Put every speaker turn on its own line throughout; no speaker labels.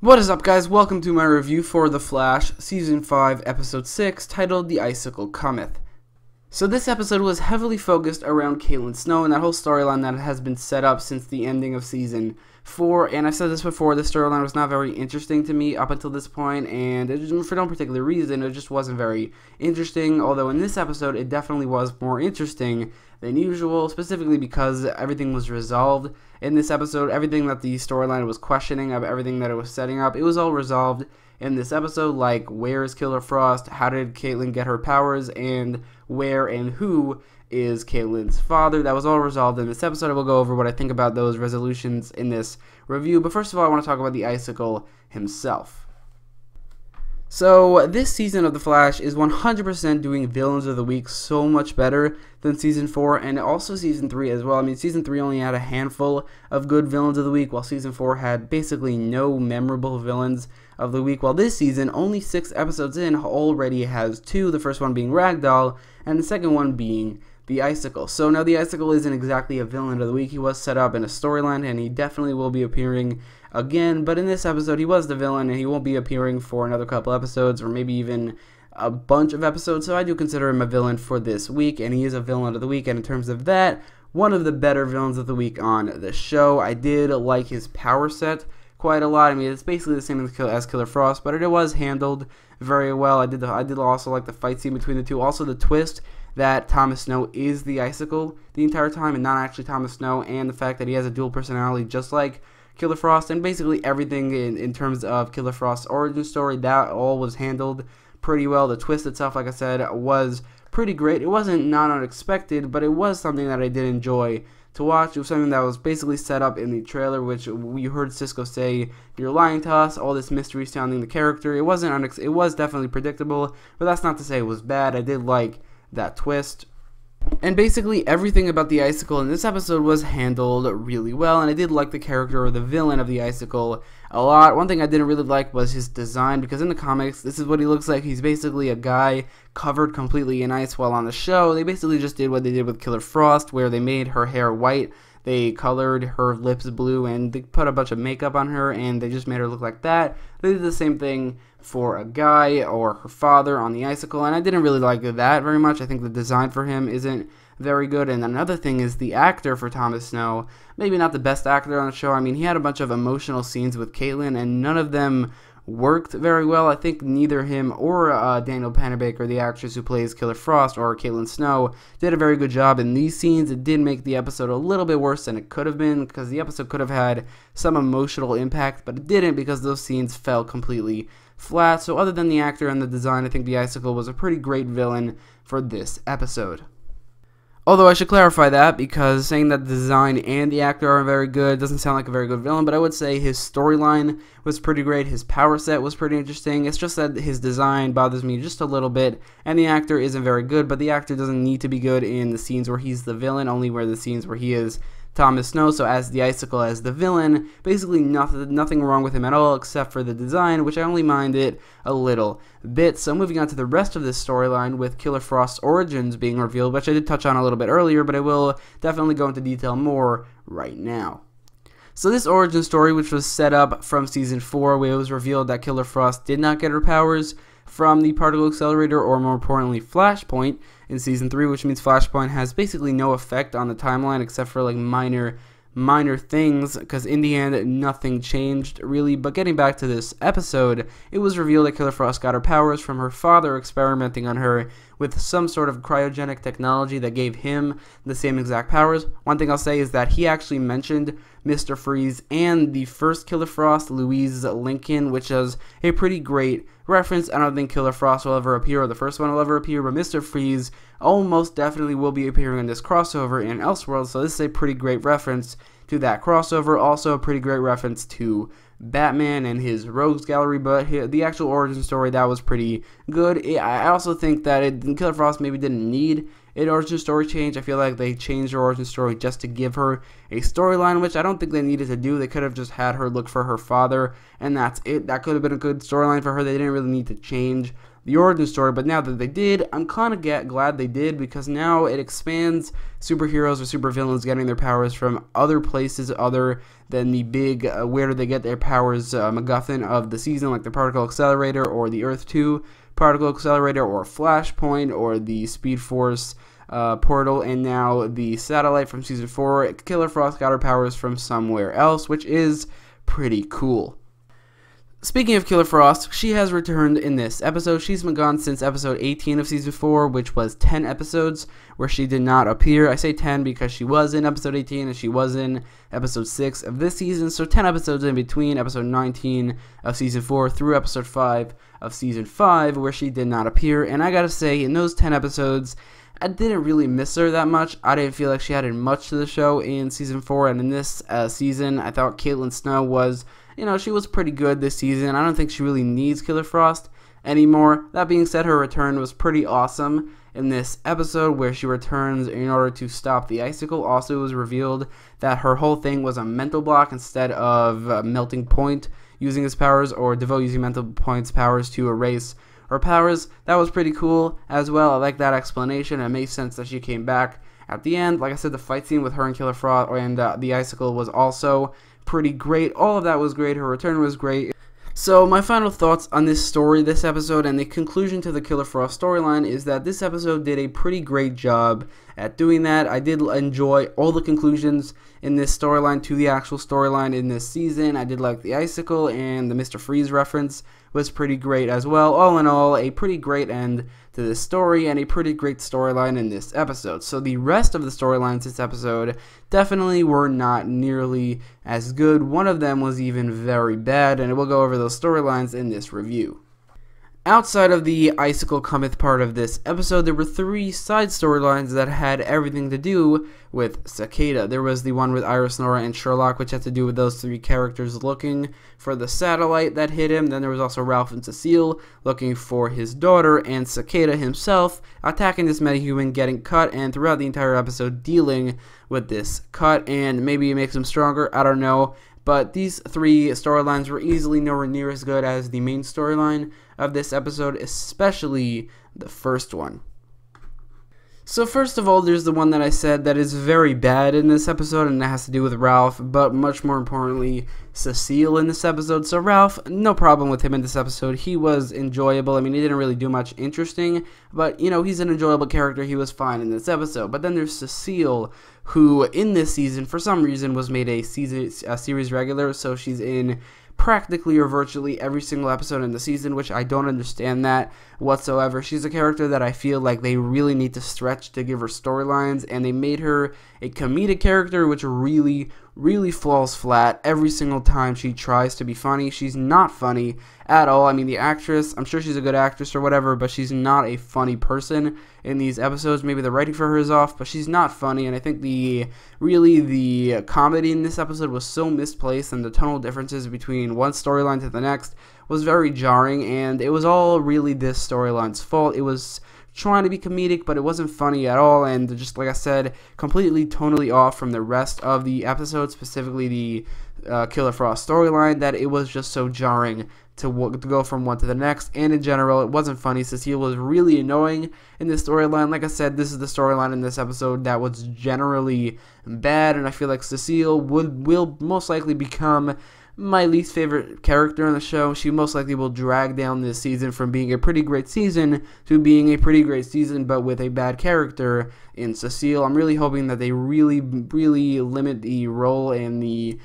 What is up, guys? Welcome to my review for The Flash, Season 5, Episode 6, titled The Icicle Cometh. So this episode was heavily focused around Caitlin Snow and that whole storyline that has been set up since the ending of Season 4, and I've said this before, this storyline was not very interesting to me up until this point, and for no particular reason, it just wasn't very interesting, although in this episode, it definitely was more interesting than usual, specifically because everything was resolved in this episode. Everything that the storyline was questioning, of everything that it was setting up, it was all resolved in this episode, like where is Killer Frost, how did Caitlin get her powers, and where and who is Caitlin's father. That was all resolved in this episode. I will go over what I think about those resolutions in this review, but first of all, I want to talk about the Icicle himself. So, this season of The Flash is 100% doing Villains of the Week so much better than Season 4, and also Season 3 as well. I mean, Season 3 only had a handful of good Villains of the Week, while Season 4 had basically no memorable Villains of the Week, while this season, only 6 episodes in, already has 2, the first one being Ragdoll, and the second one being the Icicle. So now the Icicle isn't exactly a Villain of the Week. He was set up in a storyline, and he definitely will be appearing again, but in this episode he was the villain, and he won't be appearing for another couple episodes, or maybe even a bunch of episodes, so I do consider him a villain for this week, and he is a Villain of the Week, and in terms of that, one of the better Villains of the Week on the show. I did like his power set quite a lot. I mean, it's basically the same as Killer Frost, but it was handled very well. I did also like the fight scene between the two, also the twist that Thomas Snow is the Icicle the entire time, and not actually Thomas Snow, and the fact that he has a dual personality just like Killer Frost, and basically everything in terms of Killer Frost's origin story, that all was handled pretty well. The twist itself, like I said, was pretty great. It wasn't not unexpected, but it was something that I did enjoy to watch. It was something that was basically set up in the trailer, which we heard Cisco say, "You're lying to us," all this mystery surrounding the character. It was definitely predictable, but that's not to say it was bad. I did like that twist. And basically everything about the Icicle in this episode was handled really well, and I did like the character or the villain of the Icicle a lot. One thing I didn't really like was his design, because in the comics, this is what he looks like. He's basically a guy covered completely in ice, while on the show, they basically just did what they did with Killer Frost, where they made her hair white, they colored her lips blue, and they put a bunch of makeup on her, and they just made her look like that. They did the same thing for a guy or her father on the Icicle, and I didn't really like that very much. I think the design for him isn't very good. And another thing is the actor for Thomas Snow, maybe not the best actor on the show. I mean, he had a bunch of emotional scenes with Caitlin, and none of them worked very well. I think neither him or Daniel Panabaker, the actress who plays Killer Frost, or Caitlin Snow, did a very good job in these scenes. It did make the episode a little bit worse than it could have been, because the episode could have had some emotional impact, but it didn't, because those scenes fell completely flat. So other than the actor and the design, I think the Icicle was a pretty great villain for this episode. Although I should clarify that, because saying that the design and the actor are very good doesn't sound like a very good villain, but I would say his storyline was pretty great, his power set was pretty interesting. It's just that his design bothers me just a little bit, and the actor isn't very good, but the actor doesn't need to be good in the scenes where he's the villain, only where the scenes where he is Thomas Snow. So as the Icicle, as the villain, basically nothing wrong with him at all, except for the design, which I only mind it a little bit. So moving on to the rest of this storyline, with Killer Frost's origins being revealed, which I did touch on a little bit earlier, but I will definitely go into detail more right now. So this origin story, which was set up from Season 4, where it was revealed that Killer Frost did not get her powers from the particle accelerator, or more importantly Flashpoint, in Season 3, which means Flashpoint has basically no effect on the timeline except for like minor things, because in the end nothing changed really. But getting back to this episode, it was revealed that Killer Frost got her powers from her father experimenting on her with some sort of cryogenic technology that gave him the same exact powers. One thing I'll say is that he actually mentioned Mr. Freeze and the first Killer Frost, Louise Lincoln, which is a pretty great reference. I don't think Killer Frost will ever appear, or the first one will ever appear, but Mr. Freeze almost definitely will be appearing in this crossover in Elseworlds, so this is a pretty great reference to that crossover. Also a pretty great reference to Batman and his Rogues Gallery, but the actual origin story, that was pretty good. I also think that Killer Frost maybe didn't need an origin story change. I feel like they changed her origin story just to give her a storyline, which I don't think they needed to do. They could have just had her look for her father, and that's it. That could have been a good storyline for her. They didn't really need to change the origin story, but now that they did, I'm kind of glad they did, because now it expands superheroes or supervillains getting their powers from other places other than the big where do they get their powers MacGuffin of the season, like the Particle Accelerator or the Earth 2 Particle Accelerator or Flashpoint or the Speed Force portal, and now the satellite from season 4. Killer Frost got her powers from somewhere else, which is pretty cool. Speaking of Killer Frost, she has returned in this episode. She's been gone since episode 18 of season 4, which was 10 episodes where she did not appear. I say 10 because she was in episode 18 and she was in episode 6 of this season, so 10 episodes in between episode 19 of season 4 through episode 5 of season 5 where she did not appear. And I gotta say, in those 10 episodes, I didn't really miss her that much. I didn't feel like she added much to the show in season 4, and in this season, I thought Caitlin Snow was, she was pretty good this season. I don't think she really needs Killer Frost anymore. That being said, her return was pretty awesome in this episode where she returns in order to stop the icicle. Also, it was revealed that her whole thing was a mental block instead of Melting Point using his powers, or DeVoe using Mental Point's powers to erase her powers. That was pretty cool as well. I like that explanation. It made sense that she came back at the end. Like I said, the fight scene with her and Killer Frost and the icicle was also pretty great. All of that was great. Her return was great. So my final thoughts on this story, this episode, and the conclusion to the Killer Frost storyline is that this episode did a pretty great job at doing that. I did enjoy all the conclusions in this storyline to the actual storyline in this season. I did like the icicle, and the Mr. Freeze reference was pretty great as well. All in all, a pretty great end to this story and a pretty great storyline in this episode. So the rest of the storylines this episode definitely were not nearly as good. One of them was even very bad, and we'll go over those storylines in this review. Outside of the Icicle Cometh part of this episode, there were 3 side storylines that had everything to do with Cicada. There was the one with Iris, Nora, and Sherlock, which had to do with those 3 characters looking for the satellite that hit him. Then there was also Ralph and Cecile looking for his daughter, and Cicada himself attacking this metahuman, getting cut, and throughout the entire episode dealing with this cut, and maybe it makes him stronger, I don't know. But these 3 storylines were easily nowhere near as good as the main storyline of this episode, especially the first one. So first of all, there's the one that I said that is very bad in this episode, and it has to do with Ralph, but much more importantly, Cecile in this episode. So Ralph, no problem with him in this episode. He was enjoyable. I mean, he didn't really do much interesting, but, he's an enjoyable character. He was fine in this episode. But then there's Cecile, who in this season, for some reason, was made a series regular, so she's in practically or virtually every single episode in the season, which I don't understand that whatsoever. She's a character that I feel like they really need to stretch to give her storylines, and they made her a comedic character, which really falls flat every single time she tries to be funny. She's not funny at all. I mean, the actress, I'm sure she's a good actress or whatever, but she's not a funny person in these episodes. Maybe the writing for her is off, but she's not funny, and I think the comedy in this episode was so misplaced, and the tonal differences between one storyline to the next was very jarring, and it was all really this storyline's fault. It was trying to be comedic, but it wasn't funny at all, and just like I said, completely tonally off from the rest of the episode, specifically the Killer Frost storyline, that it was just so jarring to go from one to the next. And in general, it wasn't funny. Cecile was really annoying in this storyline. Like I said, this is the storyline in this episode that was generally bad, and I feel like Cecile will most likely become my least favorite character on the show. She most likely will drag down this season from being a pretty great season to being a pretty great season, but with a bad character in Cecile. I'm really hoping that they really limit the role and the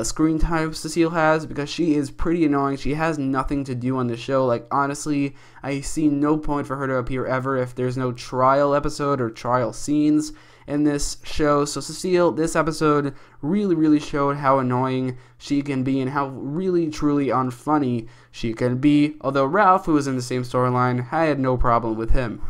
screen time Cecile has, because she is pretty annoying. She has nothing to do on the show. Like, honestly, I see no point for her to appear ever if there's no trial episode or trial scenes in this show. So Cecile, this episode really showed how annoying she can be and how really truly unfunny she can be. Although Ralph, who was in the same storyline, I had no problem with him.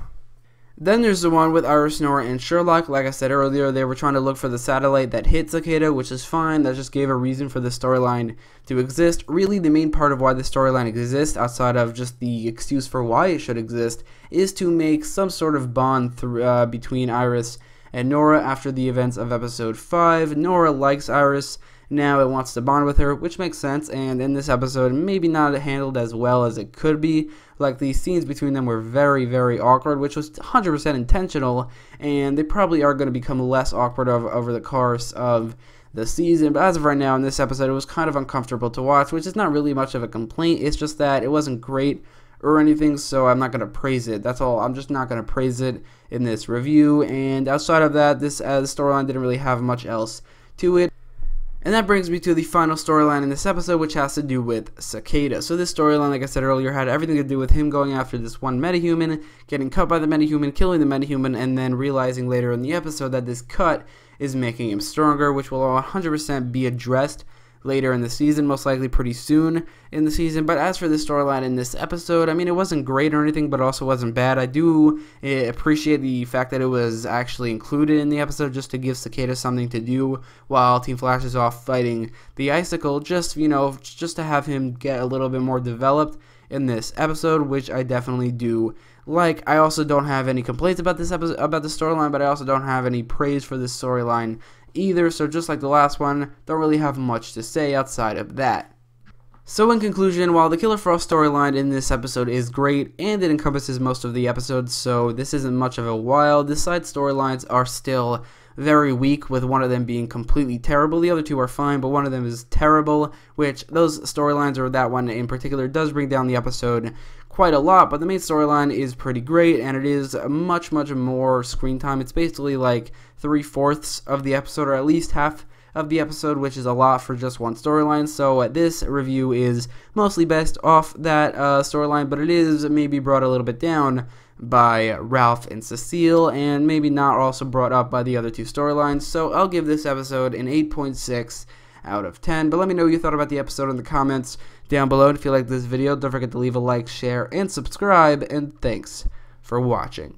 Then there's the one with Iris, Nora, and Sherlock. Like I said earlier, they were trying to look for the satellite that hit Cicada, which is fine. That just gave a reason for the storyline to exist. Really, the main part of why the storyline exists, outside of just the excuse for why it should exist, is to make some sort of bond between Iris and Nora after the events of episode 5. Nora likes Iris, now it wants to bond with her, which makes sense, and in this episode, maybe not handled as well as it could be. Like, the scenes between them were very, very awkward, which was 100% intentional, and they probably are going to become less awkward over the course of the season. But as of right now, in this episode, it was kind of uncomfortable to watch, which is not really much of a complaint. It's just that it wasn't great or anything, so I'm not going to praise it. That's all. I'm just not going to praise it in this review, and outside of that, this storyline didn't really have much else to it. And that brings me to the final storyline in this episode, which has to do with Cicada. So this storyline, like I said earlier, had everything to do with him going after this one metahuman, getting cut by the metahuman, killing the metahuman, and then realizing later in the episode that this cut is making him stronger, which will 100% be addressed later in the season, most likely pretty soon in the season. But as for this storyline in this episode, I mean, it wasn't great or anything, but also wasn't bad. I do appreciate the fact that it was actually included in the episode just to give Cicada something to do while Team Flash is off fighting the Icicle, just to have him get a little bit more developed in this episode, which I definitely do like. I also don't have any complaints about this episode, about the storyline, but I also don't have any praise for this storyline either, so just like the last one, don't really have much to say outside of that. So in conclusion, while the Killer Frost storyline in this episode is great, and it encompasses most of the episodes, so this isn't much of a while, the side storylines are still very weak, with one of them being completely terrible. The other two are fine, but one of them is terrible, which those storylines, or that one in particular, does bring down the episode quite a lot. But the main storyline is pretty great, and it is much more screen time. It's basically like 3/4 of the episode, or at least half of the episode, which is a lot for just one storyline. So this review is mostly based off that storyline, but it is maybe brought a little bit down by Ralph and Cecile, and maybe not also brought up by the other two storylines. So I'll give this episode an 8.6 out of 10. But let me know what you thought about the episode in the comments down below. And if you like this video, don't forget to leave a like, share, and subscribe. And thanks for watching.